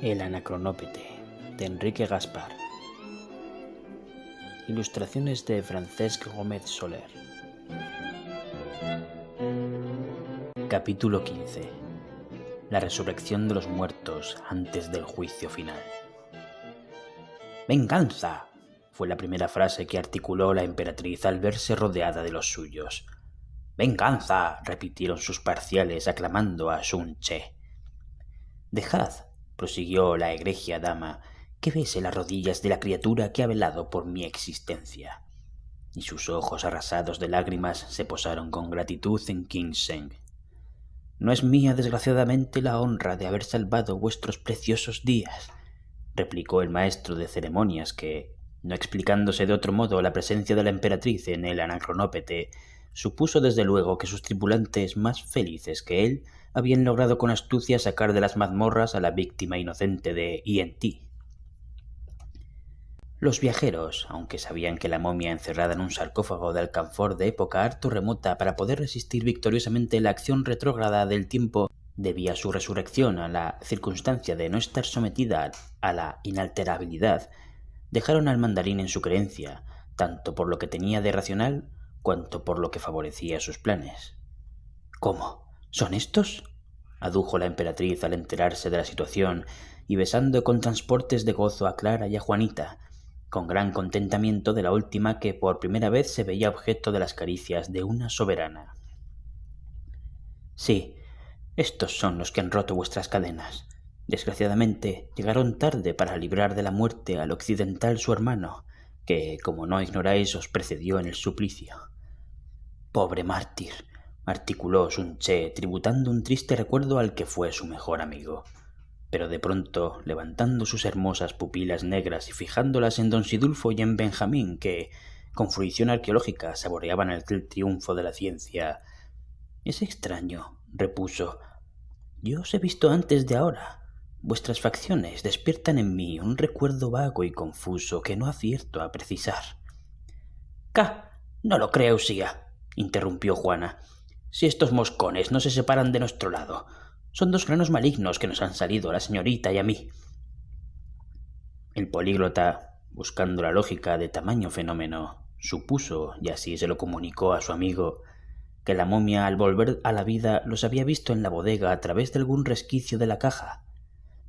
El Anacronópete, de Enrique Gaspar. Ilustraciones de Francesc Gómez Soler. Capítulo 15. La resurrección de los muertos antes del juicio final. ¡Venganza! Fue la primera frase que articuló la emperatriz al verse rodeada de los suyos. ¡Venganza!, repitieron sus parciales aclamando a Sun Che. Dejad, prosiguió la egregia dama, que bese las rodillas de la criatura que ha velado por mi existencia. Y sus ojos arrasados de lágrimas se posaron con gratitud en King Seng. No es mía, desgraciadamente, la honra de haber salvado vuestros preciosos días, replicó el maestro de ceremonias que, no explicándose de otro modo la presencia de la emperatriz en el Anacronópete, supuso desde luego que sus tripulantes más felices que él habían logrado con astucia sacar de las mazmorras a la víctima inocente de E.N.T. Los viajeros, aunque sabían que la momia encerrada en un sarcófago de alcanfor de época harto remota para poder resistir victoriosamente la acción retrógrada del tiempo, debía su resurrección a la circunstancia de no estar sometida a la inalterabilidad, dejaron al mandarín en su creencia, tanto por lo que tenía de racional cuanto por lo que favorecía sus planes. ¿Cómo? ¿Son estos?, adujo la emperatriz al enterarse de la situación y besando con transportes de gozo a Clara y a Juanita, con gran contentamiento de la última que por primera vez se veía objeto de las caricias de una soberana. Sí, estos son los que han roto vuestras cadenas. Desgraciadamente, llegaron tarde para librar de la muerte al occidental su hermano, que, como no ignoráis, os precedió en el suplicio. Pobre mártir, articuló Sun Che, tributando un triste recuerdo al que fue su mejor amigo. Pero de pronto, levantando sus hermosas pupilas negras y fijándolas en don Sidulfo y en Benjamín, que, con fruición arqueológica, saboreaban el triunfo de la ciencia. Es extraño, repuso. Yo os he visto antes de ahora. Vuestras facciones despiertan en mí un recuerdo vago y confuso que no acierto a precisar. ¡Ca! No lo creo, Usía, interrumpió Juana. Si estos moscones no se separan de nuestro lado, son dos granos malignos que nos han salido a la señorita y a mí. El políglota, buscando la lógica de tamaño fenómeno, supuso, y así se lo comunicó a su amigo, que la momia al volver a la vida los había visto en la bodega a través de algún resquicio de la caja,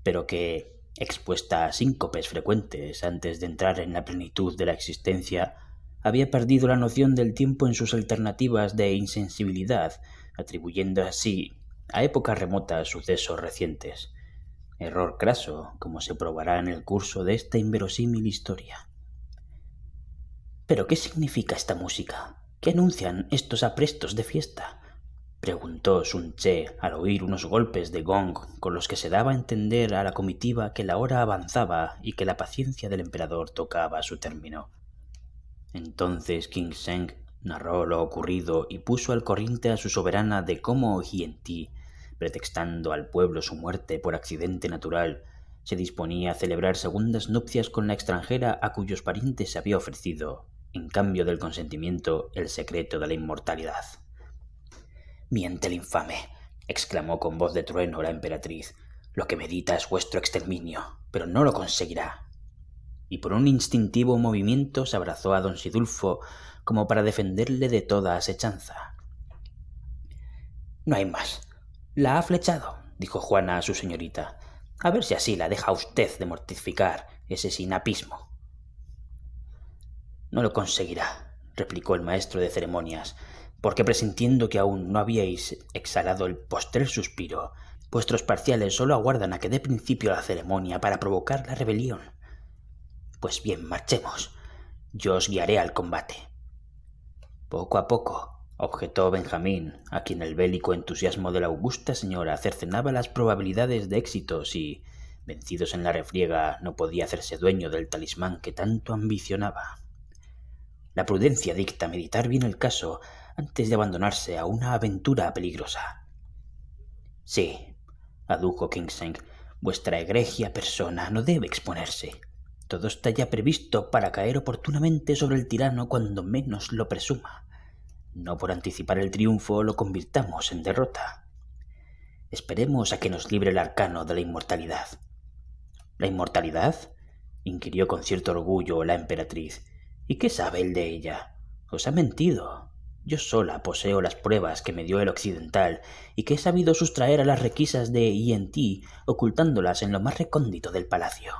pero que, expuesta a síncopes frecuentes antes de entrar en la plenitud de la existencia, había perdido la noción del tiempo en sus alternativas de insensibilidad, atribuyendo así a épocas remotas sucesos recientes. Error craso, como se probará en el curso de esta inverosímil historia. ¿Pero qué significa esta música? ¿Qué anuncian estos aprestos de fiesta?, preguntó Sun Che al oír unos golpes de gong con los que se daba a entender a la comitiva que la hora avanzaba y que la paciencia del emperador tocaba a su término. Entonces King Seng narró lo ocurrido y puso al corriente a su soberana de cómo E.N.T., pretextando al pueblo su muerte por accidente natural, se disponía a celebrar segundas nupcias con la extranjera a cuyos parientes se había ofrecido, en cambio del consentimiento, el secreto de la inmortalidad. «Miente el infame», exclamó con voz de trueno la emperatriz. «Lo que medita es vuestro exterminio, pero no lo conseguirá». Y por un instintivo movimiento se abrazó a don Sidulfo como para defenderle de toda asechanza. «No hay más. La ha flechado», dijo Juana a su señorita. «A ver si así la deja usted de mortificar ese sinapismo». «No lo conseguirá», replicó el maestro de ceremonias, «porque presintiendo que aún no habíais exhalado el postrer suspiro, vuestros parciales solo aguardan a que dé principio a la ceremonia para provocar la rebelión. Pues bien, marchemos. Yo os guiaré al combate». «Poco a poco», objetó Benjamín, a quien el bélico entusiasmo de la augusta señora cercenaba las probabilidades de éxito si, vencidos en la refriega, no podía hacerse dueño del talismán que tanto ambicionaba. La prudencia dicta meditar bien el caso antes de abandonarse a una aventura peligrosa. «Sí», adujo King Seng, Vuestra egregia persona no debe exponerse. Todo está ya previsto para caer oportunamente sobre el tirano cuando menos lo presuma. No por anticipar el triunfo lo convirtamos en derrota. Esperemos a que nos libre el arcano de la inmortalidad. ¿La inmortalidad?, inquirió con cierto orgullo la emperatriz. ¿Y qué sabe él de ella? Os ha mentido. Yo sola poseo las pruebas que me dio el occidental y que he sabido sustraer a las requisas de Yi ocultándolas en lo más recóndito del palacio.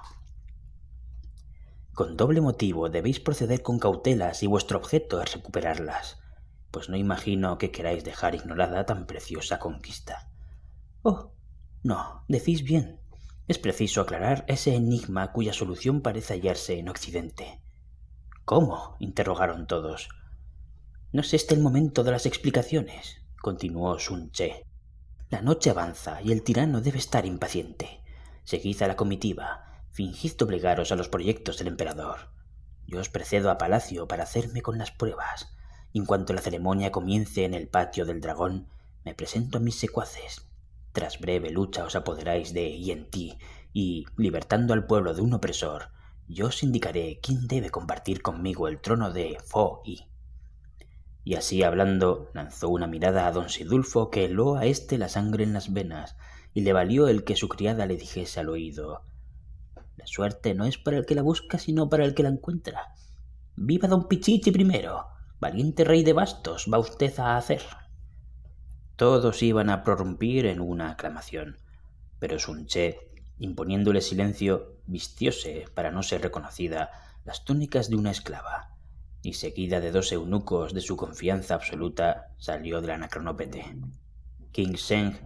Con doble motivo debéis proceder con cautela si vuestro objeto es recuperarlas, pues no imagino que queráis dejar ignorada tan preciosa conquista. Oh, no, decís bien. Es preciso aclarar ese enigma cuya solución parece hallarse en Occidente. ¿Cómo?, interrogaron todos. No es este el momento de las explicaciones, continuó Sun Che. La noche avanza y el tirano debe estar impaciente. Seguid a la comitiva, fingid doblegaros a los proyectos del emperador. Yo os precedo a palacio para hacerme con las pruebas, y en cuanto la ceremonia comience en el patio del dragón, me presento a mis secuaces. Tras breve lucha os apoderáis de Yi y, libertando al pueblo de un opresor, yo os indicaré quién debe compartir conmigo el trono de Fo-Yi. Y así hablando, lanzó una mirada a don Sidulfo que heló a éste la sangre en las venas, y le valió el que su criada le dijese al oído: la suerte no es para el que la busca, sino para el que la encuentra. ¡Viva don Pichichi primero! Valiente rey de bastos va usted a hacer. Todos iban a prorrumpir en una aclamación, pero Sun Che, imponiéndole silencio, vistióse, para no ser reconocida, las túnicas de una esclava, y seguida de 2 eunucos de su confianza absoluta, salió del anacronópete. King Seng,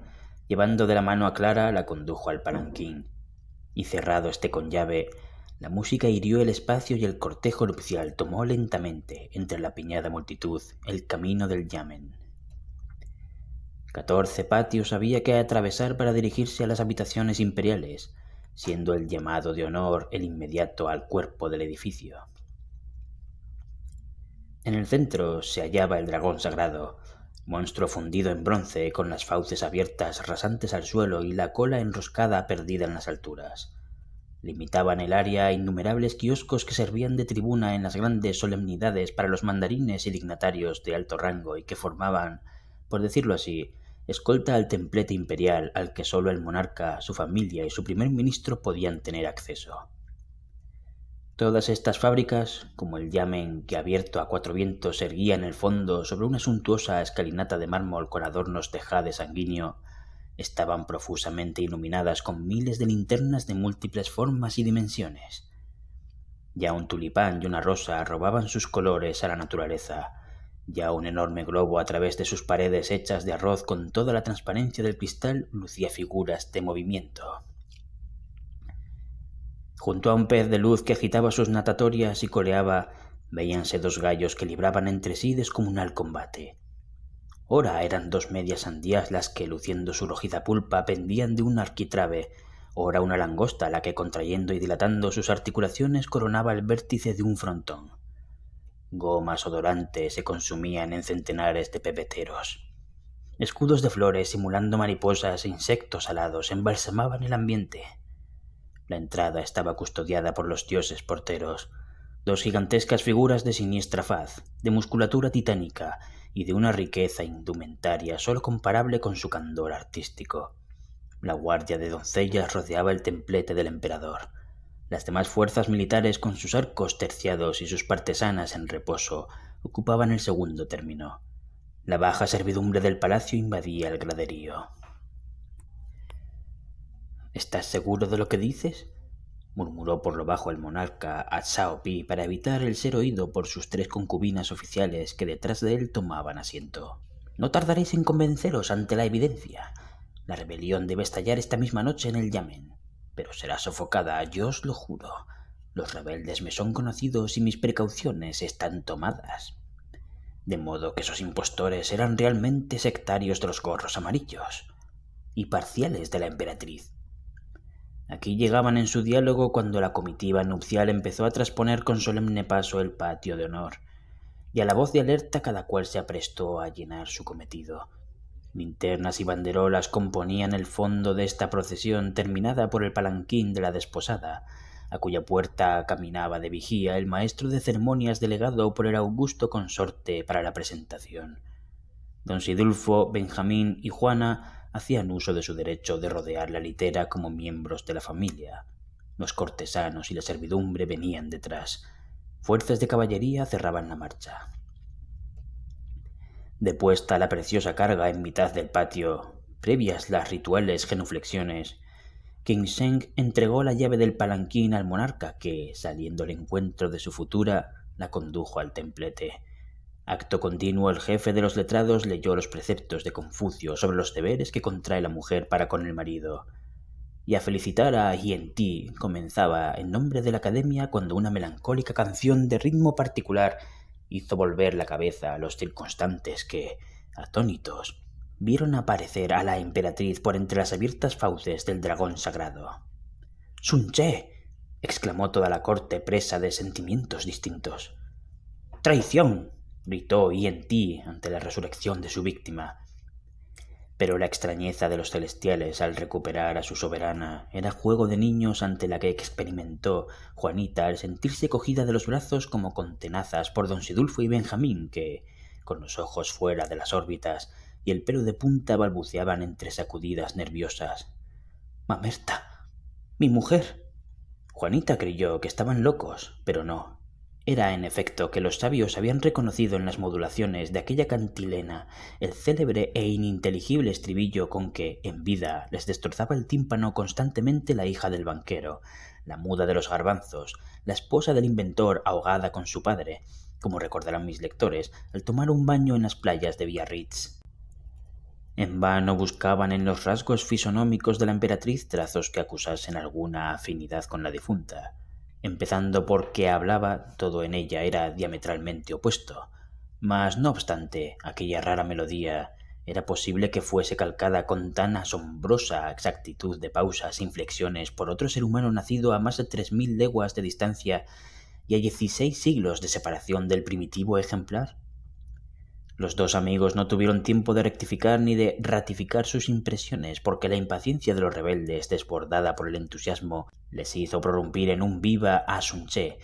llevando de la mano a Clara, la condujo al palanquín, y cerrado este con llave, la música hirió el espacio y el cortejo nupcial tomó lentamente, entre la apiñada multitud, el camino del yamen. 14 patios había que atravesar para dirigirse a las habitaciones imperiales, siendo el llamado de honor el inmediato al cuerpo del edificio. En el centro se hallaba el dragón sagrado, monstruo fundido en bronce con las fauces abiertas rasantes al suelo y la cola enroscada perdida en las alturas. Limitaban el área innumerables kioscos que servían de tribuna en las grandes solemnidades para los mandarines y dignatarios de alto rango y que formaban, por decirlo así, escolta al templete imperial al que solo el monarca, su familia y su primer ministro podían tener acceso. Todas estas fábricas, como el yamen que abierto a 4 vientos se erguía en el fondo sobre una suntuosa escalinata de mármol con adornos de jade sanguíneo, estaban profusamente iluminadas con miles de linternas de múltiples formas y dimensiones. Ya un tulipán y una rosa robaban sus colores a la naturaleza, ya un enorme globo a través de sus paredes hechas de arroz con toda la transparencia del cristal lucía figuras de movimiento. Junto a un pez de luz que agitaba sus natatorias y coleaba, veíanse 2 gallos que libraban entre sí descomunal combate. Ora eran 2 medias sandías las que, luciendo su rojida pulpa, pendían de un arquitrabe, ora una langosta la que, contrayendo y dilatando sus articulaciones, coronaba el vértice de un frontón. Gomas odorantes se consumían en centenares de pebeteros. Escudos de flores simulando mariposas e insectos alados embalsamaban el ambiente. La entrada estaba custodiada por los dioses porteros, 2 gigantescas figuras de siniestra faz, de musculatura titánica y de una riqueza indumentaria sólo comparable con su candor artístico. La guardia de doncellas rodeaba el templete del emperador. Las demás fuerzas militares, con sus arcos terciados y sus partesanas en reposo, ocupaban el segundo término. La baja servidumbre del palacio invadía el graderío. ¿Estás seguro de lo que dices?, murmuró por lo bajo el monarca a Cao Pi para evitar el ser oído por sus 3 concubinas oficiales que detrás de él tomaban asiento. No tardaréis en convenceros ante la evidencia. La rebelión debe estallar esta misma noche en el yamen, pero será sofocada, yo os lo juro. Los rebeldes me son conocidos y mis precauciones están tomadas. De modo que esos impostores eran realmente sectarios de los gorros amarillos y parciales de la emperatriz. Aquí llegaban en su diálogo cuando la comitiva nupcial empezó a trasponer con solemne paso el patio de honor, y a la voz de alerta cada cual se aprestó a llenar su cometido. Linternas y banderolas componían el fondo de esta procesión terminada por el palanquín de la desposada, a cuya puerta caminaba de vigía el maestro de ceremonias delegado por el augusto consorte para la presentación. Don Sidulfo, Benjamín y Juana hacían uso de su derecho de rodear la litera como miembros de la familia. Los cortesanos y la servidumbre venían detrás. Fuerzas de caballería cerraban la marcha. Depuesta la preciosa carga en mitad del patio, previas las rituales genuflexiones, King-Seng entregó la llave del palanquín al monarca que, saliendo al encuentro de su futura, la condujo al templete. Acto continuo, el jefe de los letrados leyó los preceptos de Confucio sobre los deberes que contrae la mujer para con el marido, y a felicitar a Hien Ti comenzaba en nombre de la academia cuando una melancólica canción de ritmo particular hizo volver la cabeza a los circunstantes que, atónitos, vieron aparecer a la emperatriz por entre las abiertas fauces del dragón sagrado. —¡Sun Che! —exclamó toda la corte presa de sentimientos distintos. —¡Traición! —gritó Hien Ti ante la resurrección de su víctima. Pero la extrañeza de los celestiales al recuperar a su soberana era juego de niños ante la que experimentó Juanita al sentirse cogida de los brazos como con tenazas por don Sidulfo y Benjamín que, con los ojos fuera de las órbitas y el pelo de punta, balbuceaban entre sacudidas nerviosas. —¡Mamerta! ¡Mi mujer! Juanita creyó que estaban locos, pero no. Era, en efecto, que los sabios habían reconocido en las modulaciones de aquella cantilena el célebre e ininteligible estribillo con que, en vida, les destrozaba el tímpano constantemente la hija del banquero, la muda de los garbanzos, la esposa del inventor ahogada con su padre, como recordarán mis lectores, al tomar un baño en las playas de Biarritz. En vano buscaban en los rasgos fisonómicos de la emperatriz trazos que acusasen alguna afinidad con la difunta. Empezando por que hablaba, todo en ella era diametralmente opuesto, mas no obstante aquella rara melodía era posible que fuese calcada con tan asombrosa exactitud de pausas e inflexiones por otro ser humano nacido a más de 3000 leguas de distancia y a 16 siglos de separación del primitivo ejemplar. Los dos amigos no tuvieron tiempo de rectificar ni de ratificar sus impresiones porque la impaciencia de los rebeldes, desbordada por el entusiasmo, les hizo prorrumpir en un viva a Sun Che,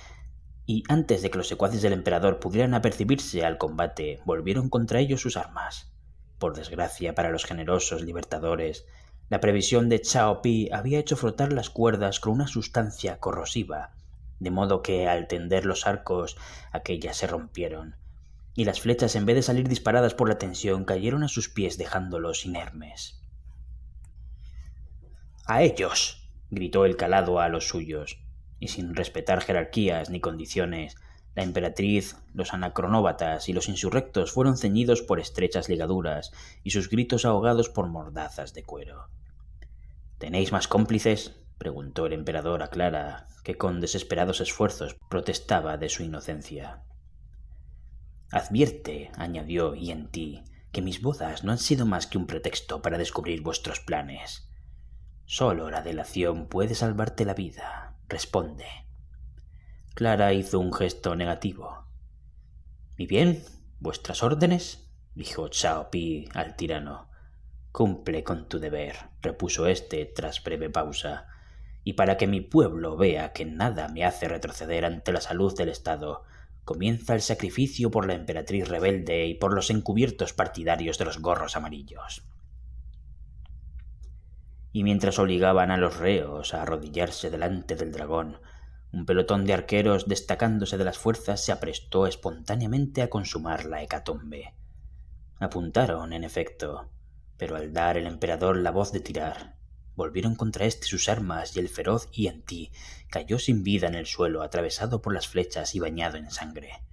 y antes de que los secuaces del emperador pudieran apercibirse al combate, volvieron contra ellos sus armas. Por desgracia para los generosos libertadores, la previsión de Chao Pi había hecho frotar las cuerdas con una sustancia corrosiva, de modo que al tender los arcos, aquellas se rompieron, y las flechas, en vez de salir disparadas por la tensión, cayeron a sus pies dejándolos inermes. —¡A ellos! —gritó el calado a los suyos, y sin respetar jerarquías ni condiciones, la emperatriz, los anacronóbatas y los insurrectos fueron ceñidos por estrechas ligaduras y sus gritos ahogados por mordazas de cuero. —¿Tenéis más cómplices? —preguntó el emperador a Clara, que con desesperados esfuerzos protestaba de su inocencia. —Advierte —añadió Hien Ti—, que mis bodas no han sido más que un pretexto para descubrir vuestros planes. Solo la delación puede salvarte la vida. Responde. Clara hizo un gesto negativo. —¿Y bien? ¿Vuestras órdenes? —dijo Chao Pi al tirano. —Cumple con tu deber —repuso éste tras breve pausa—, y para que mi pueblo vea que nada me hace retroceder ante la salud del Estado, comienza el sacrificio por la emperatriz rebelde y por los encubiertos partidarios de los gorros amarillos. Y mientras obligaban a los reos a arrodillarse delante del dragón, un pelotón de arqueros, destacándose de las fuerzas, se aprestó espontáneamente a consumar la hecatombe. Apuntaron, en efecto, pero al dar el emperador la voz de tirar, volvieron contra éste sus armas y el feroz Hien Ti cayó sin vida en el suelo, atravesado por las flechas y bañado en sangre.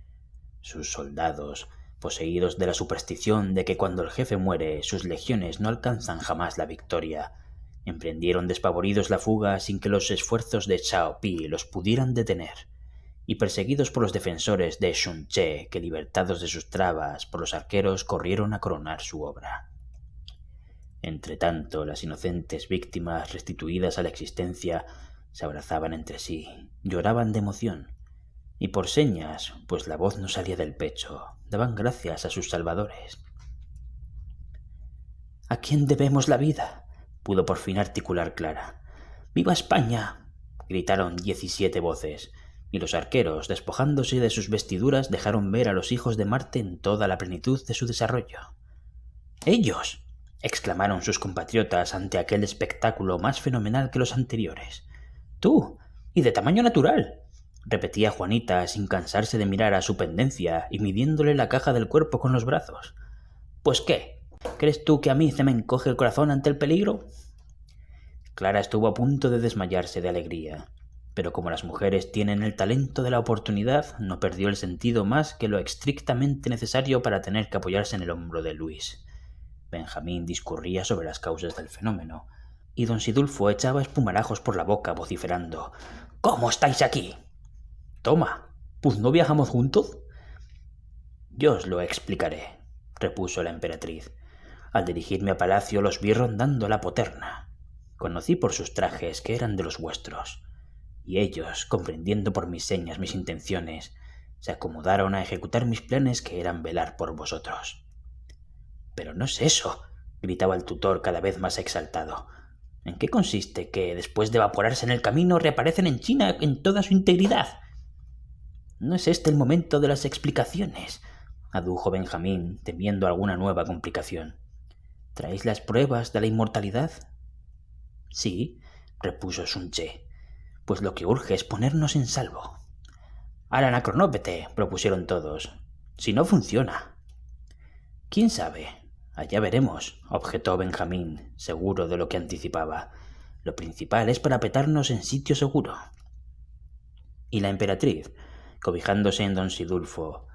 Sus soldados, poseídos de la superstición de que cuando el jefe muere sus legiones no alcanzan jamás la victoria, emprendieron despavoridos la fuga sin que los esfuerzos de Chao Pi los pudieran detener, y perseguidos por los defensores de Sun Che, que libertados de sus trabas por los arqueros corrieron a coronar su obra. Entretanto, las inocentes víctimas restituidas a la existencia se abrazaban entre sí, lloraban de emoción, y por señas, pues la voz no salía del pecho, daban gracias a sus salvadores. ¿A quién debemos la vida?», pudo por fin articular Clara. «¡Viva España!», gritaron 17 voces, y los arqueros, despojándose de sus vestiduras, dejaron ver a los hijos de Marte en toda la plenitud de su desarrollo. «¡Ellos!», exclamaron sus compatriotas ante aquel espectáculo más fenomenal que los anteriores. «¡Tú! ¡Y de tamaño natural!», repetía Juanita sin cansarse de mirar a su pendencia y midiéndole la caja del cuerpo con los brazos. «¿Pues qué? ¿Crees tú que a mí se me encoge el corazón ante el peligro?». Clara estuvo a punto de desmayarse de alegría, pero como las mujeres tienen el talento de la oportunidad, no perdió el sentido más que lo estrictamente necesario para tener que apoyarse en el hombro de Luis. Benjamín discurría sobre las causas del fenómeno, y don Sidulfo echaba espumarajos por la boca vociferando: «¿Cómo estáis aquí?». «Toma, pues no viajamos juntos». «Yo os lo explicaré», repuso la emperatriz. «Al dirigirme a palacio los vi rondando la poterna. Conocí por sus trajes que eran de los vuestros, y ellos, comprendiendo por mis señas mis intenciones, se acomodaron a ejecutar mis planes, que eran velar por vosotros». «Pero no es eso», gritaba el tutor cada vez más exaltado. «¿En qué consiste que, después de evaporarse en el camino, reaparecen en China en toda su integridad?». «No es este el momento de las explicaciones», adujo Benjamín, temiendo alguna nueva complicación. «¿Traéis las pruebas de la inmortalidad?». «Sí», repuso Sun Che, «pues lo que urge es ponernos en salvo». «Al anacronópete», propusieron todos. «Si no funciona». «¿Quién sabe? Allá veremos», objetó Benjamín, seguro de lo que anticipaba. «Lo principal es parapetarnos en sitio seguro». Y la emperatriz, cobijándose en don Sidulfo: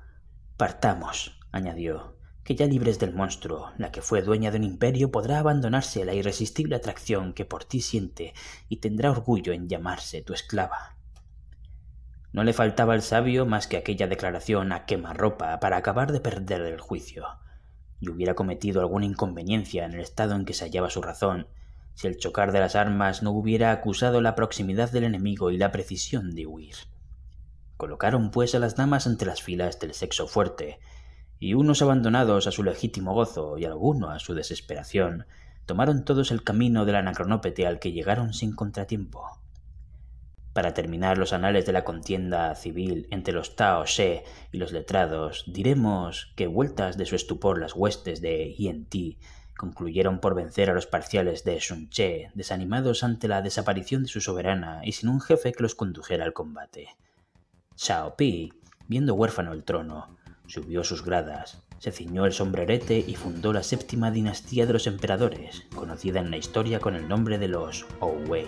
«Partamos», añadió, «que ya libres del monstruo, la que fue dueña de un imperio podrá abandonarse a la irresistible atracción que por ti siente y tendrá orgullo en llamarse tu esclava». No le faltaba al sabio más que aquella declaración a quemarropa para acabar de perder el juicio, y hubiera cometido alguna inconveniencia en el estado en que se hallaba su razón si el chocar de las armas no hubiera acusado la proximidad del enemigo y la precisión de huir. Colocaron pues a las damas ante las filas del sexo fuerte, y unos abandonados a su legítimo gozo y alguno a su desesperación, tomaron todos el camino del anacronópete, al que llegaron sin contratiempo. Para terminar los anales de la contienda civil entre los Tao She y los letrados, diremos que, vueltas de su estupor las huestes de Hien Ti, concluyeron por vencer a los parciales de Sun Che, desanimados ante la desaparición de su soberana y sin un jefe que los condujera al combate. Xiao Pi, viendo huérfano el trono, subió sus gradas, se ciñó el sombrerete y fundó la 7ª dinastía de los emperadores, conocida en la historia con el nombre de los Hou Wei.